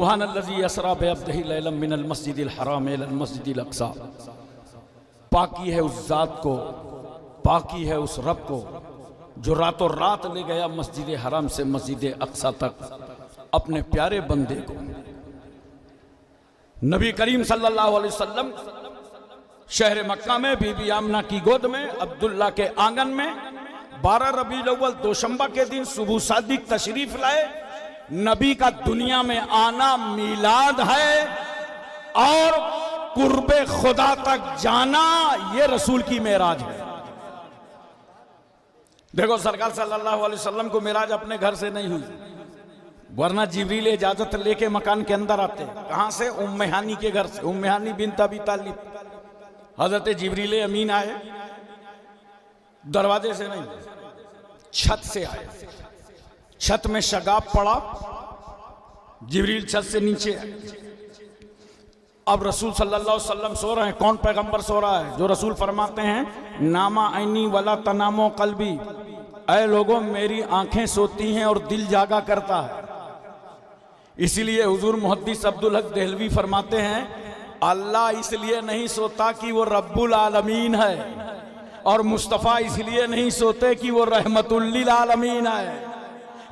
सुब्हानल्लज़ी अस्रा बिअब्दिही लैलन मिनल मस्जिदिल हराम इलल मस्जिदिल अक़सा। पाकी है उस ज़ात को, पाकी है उस रब को जो रातों रात ले गया मस्जिद हराम से मस्जिद अक़सा तक अपने प्यारे बंदे को। नबी करीम सल्लल्लाहु अलैहि वसल्लम शहर मक्का में बीबी आमना की गोद में अब्दुल्ला के आंगन में 12 रबीउल अव्वल दोशंबा के दिन सुबह सादिक तशरीफ लाए। नबी का दुनिया में आना मीलाद है और कुर्बे खुदा तक जाना ये रसूल की मेराज है। देखो सरकार सल्लल्लाहु अलैहि वसल्लम को मेराज अपने घर से नहीं हुई, वरना जिब्रील इजाजत लेके मकान के अंदर आते। कहां से? उम्मे हानी के घर से। उम्मे हानी बिन्त अबी तालिब। हजरत जिब्रील अमीन आए, दरवाजे से नहीं, छत से आए। छत में शगाब पड़ा, जिब्रील छत से नीचे आए। अब रसूल सल्लल्लाहु अलैहि वसल्लम सो रहे हैं। कौन पैगंबर सो रहा है? जो रसूल फरमाते हैं नामा ऐनी वला तनामो कल्बी, ऐ लोगों मेरी आंखें सोती हैं और दिल जागा करता है। इसीलिए हुजूर मुहद्दिस अब्दुल हक देहलवी फरमाते हैं अल्लाह इसलिए नहीं सोता कि वो रब्बुल आलमीन है, और मुस्तफ़ा इसलिए नहीं सोते कि वो रहमतुल लिल आलमीन है।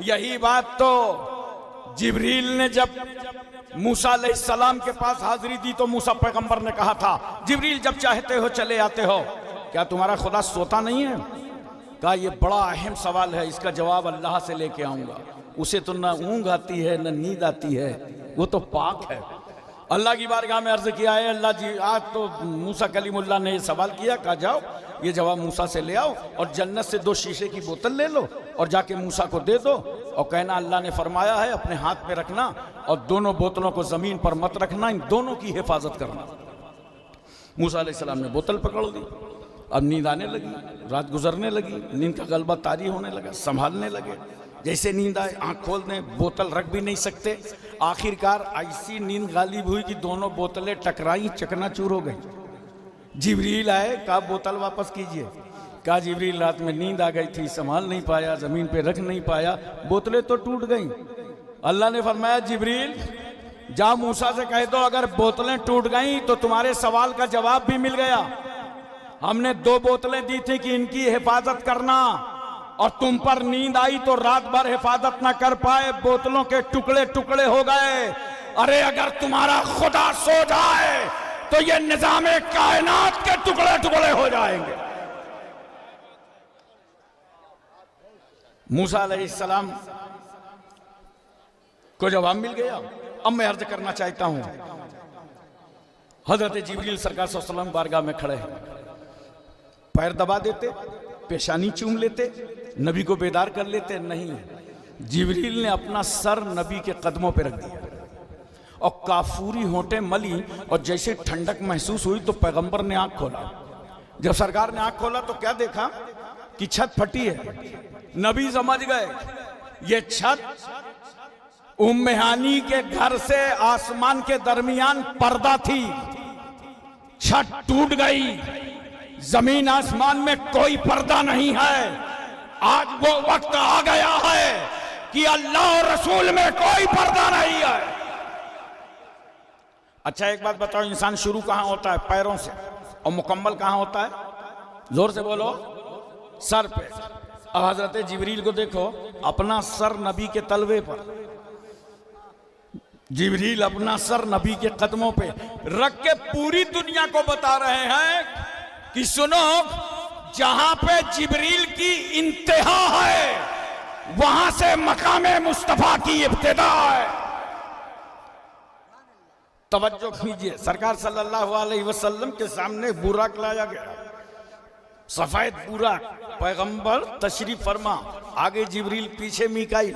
यही बात तो जिब्रील ने जब मूसा अलैहिस्सलाम के पास हाजिरी दी तो मूसा पैगंबर ने कहा था जिब्रील जब चाहते हो चले आते हो, क्या तुम्हारा खुदा सोता नहीं है? कहा ये बड़ा अहम सवाल है, इसका जवाब अल्लाह से लेके आऊंगा। उसे तो ना ऊँघ आती है ना नींद आती है, वो तो पाक है। अल्लाह की बारगाह में अर्ज किया है अल्लाह जी आज तो मूसा कलीमुल्लाह ने ये सवाल किया, कहा जाओ ये जवाब मूसा से ले आओ और जन्नत से 2 शीशे की बोतल ले लो और जाके मूसा को दे दो और कहना अल्लाह ने फरमाया है अपने हाथ में रखना और दोनों बोतलों को जमीन पर मत रखना, इन दोनों की हिफाजत करना। मूसा अलैहिस्सलाम ने बोतल पकड़ ली। अब नींद आने लगी, रात गुजरने लगी, नींद का गलबा तारी होने लगा, संभालने लगे। जैसे नींद आए आंख खोल दें, बोतल रख भी नहीं सकते। आखिरकार ऐसी नींद गालिब हुई कि दोनों बोतलें टकराई, चकनाचूर हो गई। जिब्रील आए, कहा बोतल वापस कीजिए। कहा जिब्रील रात में नींद आ गई थी, संभाल नहीं पाया, जमीन पे रख नहीं पाया, बोतलें तो टूट गई। अल्लाह ने फरमाया जिब्रील जा मूसा से कह दो अगर बोतलें टूट गई तो तुम्हारे सवाल का जवाब भी मिल गया। हमने 2 बोतलें दी थी कि इनकी हिफाजत करना, और तुम पर नींद आई तो रात भर हिफाजत ना कर पाए, बोतलों के टुकड़े टुकड़े हो गए। अरे अगर तुम्हारा खुदा सो जाए तो ये निजामे कायनात के टुकड़े टुकड़े हो जाएंगे। मूसा अलैहिस्सलाम को जवाब मिल गया। अब मैं अर्ज करना चाहता हूं, हजरत जिब्रील सरकार सल्लल्लाहु अलैहि वसल्लम बारगाह में खड़े हैं, पैर दबा देते, पेशानी चूम लेते, नबी को बेदार कर लेते। नहीं, जिब्रील ने अपना सर नबी के कदमों पर रख दिया और काफूरी होंठें मली, और जैसे ठंडक महसूस हुई तो पैगंबर ने आंख खोला। जब सरकार ने आंख खोला तो क्या देखा कि छत फटी है। नबी समझ गए ये छत उम्मे हानी के घर से आसमान के दरमियान पर्दा थी, छत टूट गई, जमीन आसमान में कोई पर्दा नहीं है। आज वो वक्त आ गया है कि अल्लाह और रसूल में कोई पर्दा नहीं है। अच्छा एक बात बताओ, इंसान शुरू कहां होता है? पैरों से, और मुकम्मल कहां होता है? जोर से बोलो, सर पे। अब हजरत जिब्रील को देखो, अपना सर नबी के तलवे पर, जिब्रील अपना सर नबी के कदमों पे रख के पूरी दुनिया को बता रहे हैं कि सुनो, जहां पे जिब्रील की इंतहा है वहां से मकामे मुस्तफा की इब्तिदा है। तवज्जो कीजिए, सरकार सल्लल्लाहु अलैहि वसल्लम के सामने बुराक लाया गया, सफेद बुराक। पैगंबर तशरीफ फरमा, आगे जिब्रील, पीछे मीकाईल,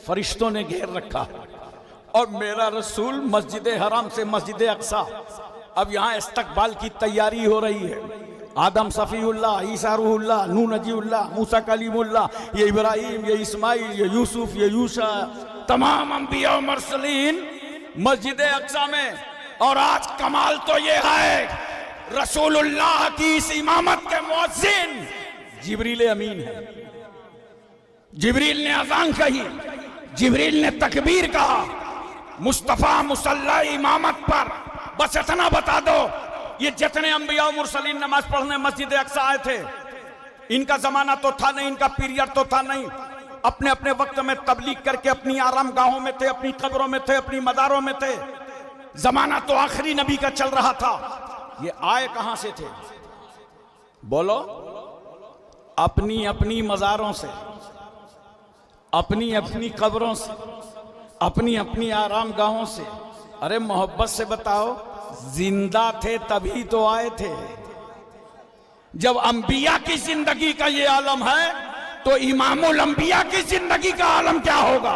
फरिश्तों ने घेर रखा, और मेरा रसूल मस्जिद हराम से मस्जिद अक़सा। अब यहाँ इस्तकबाल की तैयारी हो रही है। आदम सफ़ीउल्लाह, ईसा रूहुल्लाह, नूह नजीउल्लाह, मूसा कलीमुल्लाह, ये इब्राहिम, ये इस्माइल, ये यूसुफ, ये यूशा, तमाम अंबिया और मुरसलीन मस्जिद अक़सा में। और आज कमाल तो ये है रसूलुल्लाह की इस इमामत के मुअज्जिन जिब्रील अमीन है। जिब्रील ने अज़ान कही, जिब्रील ने तकबीर कहा, मुस्तफा मुसल्ला इमामत पर, बस इतना बता दो। ये जितने अंबिया और मुरसलीन नमाज पढ़ने मस्जिद अक्सा आए थे, इनका जमाना तो था नहीं, इनका पीरियड तो था नहीं। अपने अपने वक्त में तबलीग करके अपनी आराम गाहों में थे, अपनी कब्रों में थे, अपनी मदारों में थे। जमाना तो आखिरी नबी का चल रहा था। ये आए कहां से थे? बोलो। अपनी अपनी मजारों से, अपनी अपनी कब्रों से, अपनी अपनी आराम गाहों से। अरे मोहब्बत से बताओ, जिंदा थे तभी तो आए थे। जब अंबिया की जिंदगी का ये आलम है तो इमामुल अंबिया की जिंदगी का आलम क्या होगा?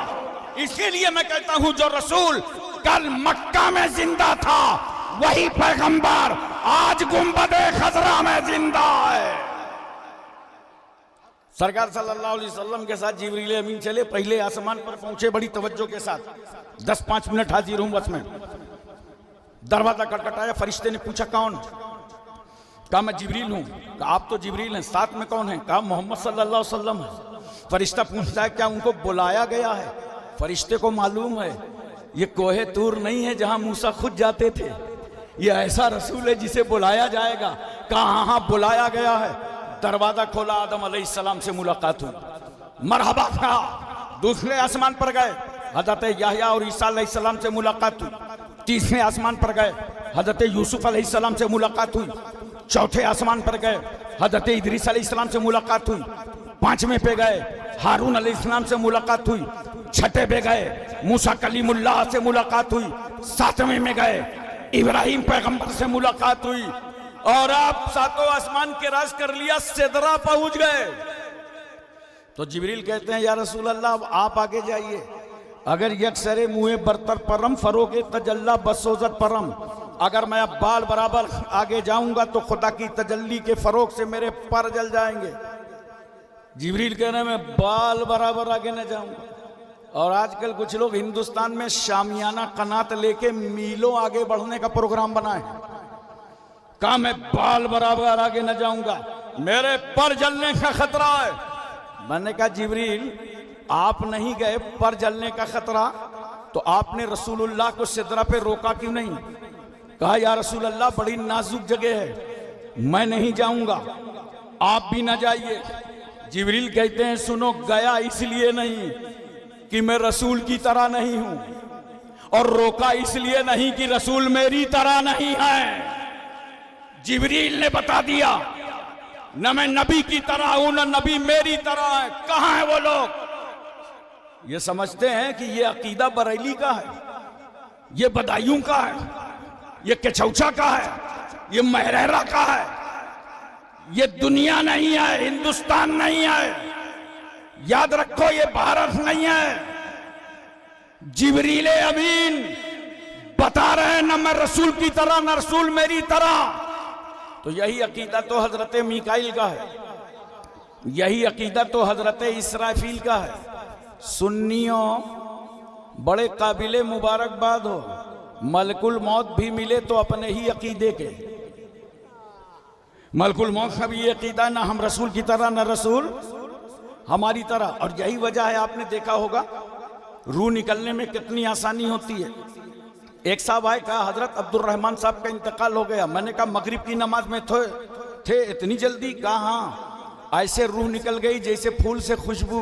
इसीलिए मैं कहता हूं, जो रसूल कल मक्का में जिंदा था, वही पैगंबर आज गुंबदे खजरा में जिंदा है। सरकार सल्लल्लाहु अलैहि वसल्लम के साथ जिब्रील अमीन चले, पहले आसमान पर पहुंचे बड़ी तवज्जो के साथ। 10-5 मिनट हाजिर हूं बस में। दरवाजा खटखटाया, फरिश्ते ने पूछा कौन? कहा मैं जिब्रील हूं। कहा आप तो जिब्रील हैं, साथ में कौन है? कहा मोहम्मद सल्लल्लाहु अलैहि वसल्लम है। फरिश्ता पूछता है क्या उनको बुलाया गया है? फरिश्ते को मालूम है ये कोहे तूर नहीं है जहां मूसा खुद जाते थे, ये ऐसा रसूल है जिसे बुलाया जाएगा। कहा हाँ बुलाया गया है। दरवाजा खोला, आदम अलैहिस्सलाम से मुलाकात हुई, मरहबा कहा। दूसरे आसमान पर गए, हजरत याहया और ईसा अलैहिस्सलाम से मुलाकात हुई। तीसरे आसमान पर गए, हजरत यूसुफ अलैहिस्सलाम से मुलाकात हुई। चौथे आसमान पर गए, हजरत इदरीस अलैहिस्सलाम से मुलाकात हुई। पांचवें पे गए, हारून अलैहिस्सलाम से मुलाकात हुई। छठे पे गए, मूसा कलीमुल्लाह से मुलाकात हुई। सातवें में गए, इब्राहिम पैगंबर से मुलाकात हुई। और आप सातों आसमान के राज कर लिया, सिदरा पहुंच गए। तो जिब्रील कहते हैं या रसूल अल्लाह अब आप आगे जाइए। अगर यकसरे मुँह बरतर परम फरोगे तजल्ला बसोजत परम। अगर मैं अब बाल बराबर आगे जाऊंगा तो खुदा की तजल्ली के फरोग से मेरे पर जल जाएंगे। जिब्रील कह रहे मैं बाल बराबर आगे न जाऊंगा। और आजकल कुछ लोग हिंदुस्तान में शामियाना कनात लेके मीलों आगे बढ़ने का प्रोग्राम बनाए। कहा मैं बाल बराबर आगे न जाऊंगा, मेरे पर जलने का खतरा है। मैंने कहा जिब्रील आप नहीं गए, पर जलने का खतरा तो आपने रसूलुल्लाह को सिदरा पे रोका क्यों नहीं? कहा या रसूल अल्लाह बड़ी नाजुक जगह है, मैं नहीं जाऊंगा, आप भी ना जाइए। जिब्रील कहते हैं सुनो, गया इसलिए नहीं कि मैं रसूल की तरह नहीं हूं, और रोका इसलिए नहीं कि रसूल मेरी तरह नहीं है। जिब्रील ने बता दिया न मैं नबी की तरह हूं न नबी मेरी तरह है। कहां है वो लोग? ये समझते हैं कि ये अकीदा बरेली का है, ये बदायूं का है, ये केचौचा का है, ये महरेरा का है। ये दुनिया नहीं है, हिंदुस्तान नहीं है। याद रखो ये भारत नहीं है। जिब्रील अमीन बता रहे हैं न मैं रसूल की तरह न रसूल मेरी तरह। तो यही अकीदा तो हजरत मीकाइल का है, यही अकीदा तो हजरत इसराफील का है। सुन्नियों बड़े काबिले मुबारकबाद हो, मलकुल मौत भी मिले तो अपने ही अकीदे के। मलकुल मौत का भी ये अकीदा ना हम रसूल की तरह न रसूल हमारी तरह। और यही वजह है आपने देखा होगा रूह निकलने में कितनी आसानी होती है। एक साहब आए, कहा हजरत अब्दुल रहमान साहब का इंतकाल हो गया। मैंने कहा मगरिब की नमाज में थे इतनी जल्दी? कहा हाँ, ऐसे रूह निकल गई जैसे फूल से खुशबू।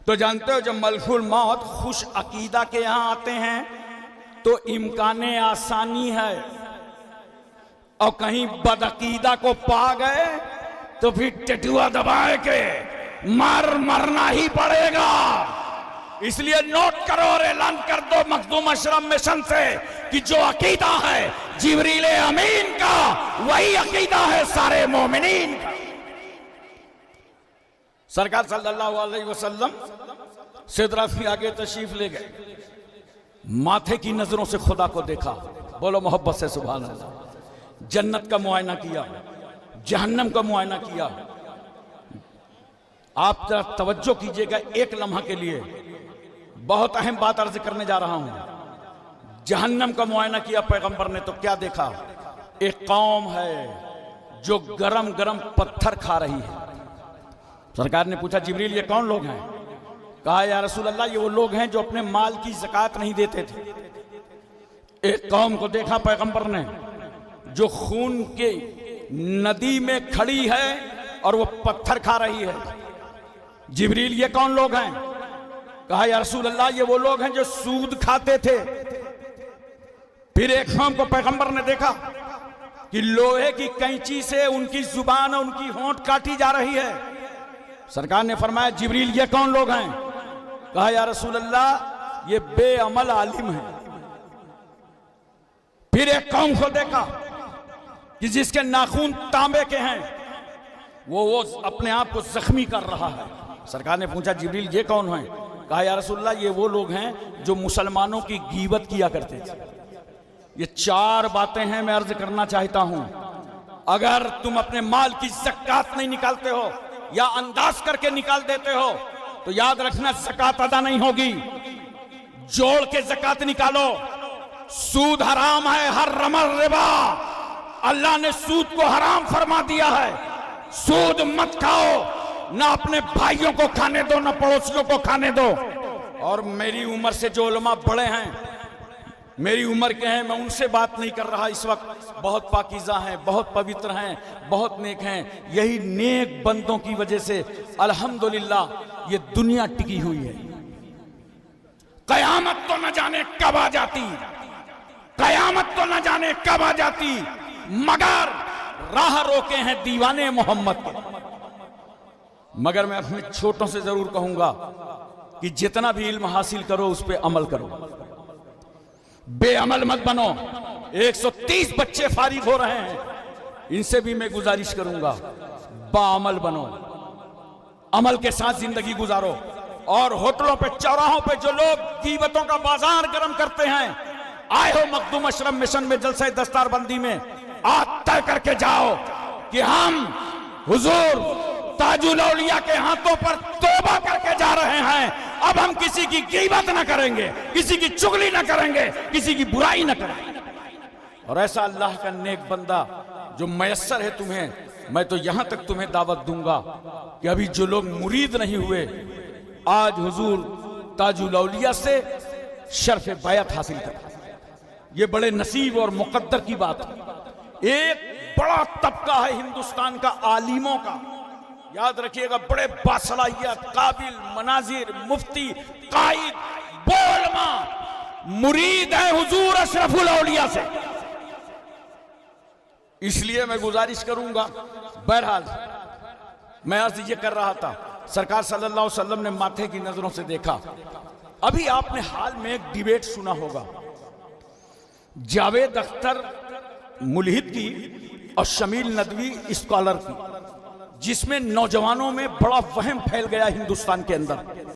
तो जानते हो जब मलकुल मौत खुश अकीदा के यहां आते हैं तो इम्काने आसानी है, और कहीं बदअकीदा को पा गए तो फिर टेटुआ दबाए के मरना ही पड़ेगा। इसलिए नोट करो और ऐलान कर दो मखदूम अशरफ मिशन से कि जो अकीदा है जिब्रील अमीन का, वही अकीदा है सारे मोमिनीन का। सरकार सल्लल्लाहु अलैहि वसल्लम सिदरा के आगे तशरीफ ले गए, माथे की नजरों से खुदा को देखा। बोलो मोहब्बत से सुभान अल्लाह। जन्नत का मुआयना किया, जहन्नम का मुआयना किया। आप जरा तवज्जो कीजिएगा एक लम्हा के लिए, बहुत अहम बात अर्ज करने जा रहा हूं। जहन्नम का मुआयना किया पैगंबर ने तो क्या देखा? एक कौम है जो गरम गरम पत्थर खा रही है। सरकार ने पूछा जिब्रील ये कौन लोग हैं? कहा या रसूल अल्लाह ये वो लोग हैं जो अपने माल की ज़कात नहीं देते थे। एक कौम को देखा पैगंबर ने जो खून के नदी में खड़ी है और वो पत्थर खा रही है। जिब्रील ये कौन लोग हैं? कहा या रसूल अल्लाह ये वो लोग हैं जो सूद खाते थे। फिर एक कौम को पैगंबर ने देखा कि लोहे की कैंची से उनकी जुबान और उनकी होंठ काटी जा रही है। सरकार ने फरमाया जिब्रील ये कौन लोग हैं? कहा या रसूल अल्लाह ये बेअमल आलिम है। फिर एक कौम को देखा कि जिसके नाखून तांबे के हैं, वो अपने आप को जख्मी कर रहा है। सरकार ने पूछा जिब्रील ये कौन है? कहा या रसूल अल्लाह ये वो लोग हैं जो मुसलमानों की गीबत किया करते थे। ये चार बातें हैं, मैं अर्ज करना चाहता हूं। अगर तुम अपने माल की ज़कात नहीं निकालते हो या अंदाज करके निकाल देते हो तो याद रखना ज़कात अदा नहीं होगी। जोड़ के ज़कात निकालो। सूद हराम है, हर रमल रिबा। अल्लाह ने सूद को हराम फरमा दिया है। सूद मत खाओ, ना अपने भाइयों को खाने दो, ना पड़ोसियों को खाने दो। और मेरी उम्र से जो उलमा बड़े हैं, मेरी उम्र के हैं, मैं उनसे बात नहीं कर रहा इस वक्त। बहुत पाकीज़ा हैं, बहुत पवित्र हैं, बहुत नेक हैं। यही नेक बंदों की वजह से अल्हम्दुलिल्लाह ये दुनिया टिकी हुई है। कयामत तो न जाने कब आ जाती, कयामत तो न जाने कब आ जाती, मगर राह रोके हैं दीवाने मोहम्मद के। मगर मैं अपने छोटों से जरूर कहूंगा कि जितना भी इल्म हासिल करो उस पर अमल करो, बेअमल मत बनो। 130 बच्चे फारिग हो रहे हैं, इनसे भी मैं गुजारिश करूंगा बाअमल बनो, अमल के साथ जिंदगी गुजारो। और होटलों पे, चौराहों पे जो लोग कीमतों का बाजार गर्म करते हैं, आए हो मखदूम अशरफ मिशन में जलसे दस्तारबंदी में, आज तय करके जाओ कि हम हुजूर ताजुल औलिया के हाथों पर तौबा करके जा रहे हैं। अब हम किसी की कीमत ना करेंगे, किसी की चुगली ना करेंगे, किसी की बुराई ना करेंगे। और ऐसा अल्लाह का नेक बंदा जो मयस्सर है तुम्हें, मैं तो यहां तक तुम्हें दावत दूंगा कि अभी जो लोग मुरीद नहीं हुए, आज हुजूर ताजुल औलिया से शर्फ बैत हासिल कर। ये बड़े नसीब और मुकद्दर की बात है। एक बड़ा तबका है हिंदुस्तान का आलिमों का, याद रखिएगा, बड़े बासलाहियत, काबिल, मनाजिर, मुफ्ती, कायद, बोलमा, मुरीद है हुजूर अशरफुल औलिया से। इसलिए मैं गुजारिश करूंगा, बहरहाल मैं अर्ज ये कर रहा था, सरकार सल्लल्लाहु अलैहि वसल्लम ने माथे की नजरों से देखा। अभी आपने हाल में एक डिबेट सुना होगा जावेद अख्तर मुल्हिद की और शमील नदवी स्कॉलर की, जिसमें नौजवानों में बड़ा वहम फैल गया हिंदुस्तान के अंदर।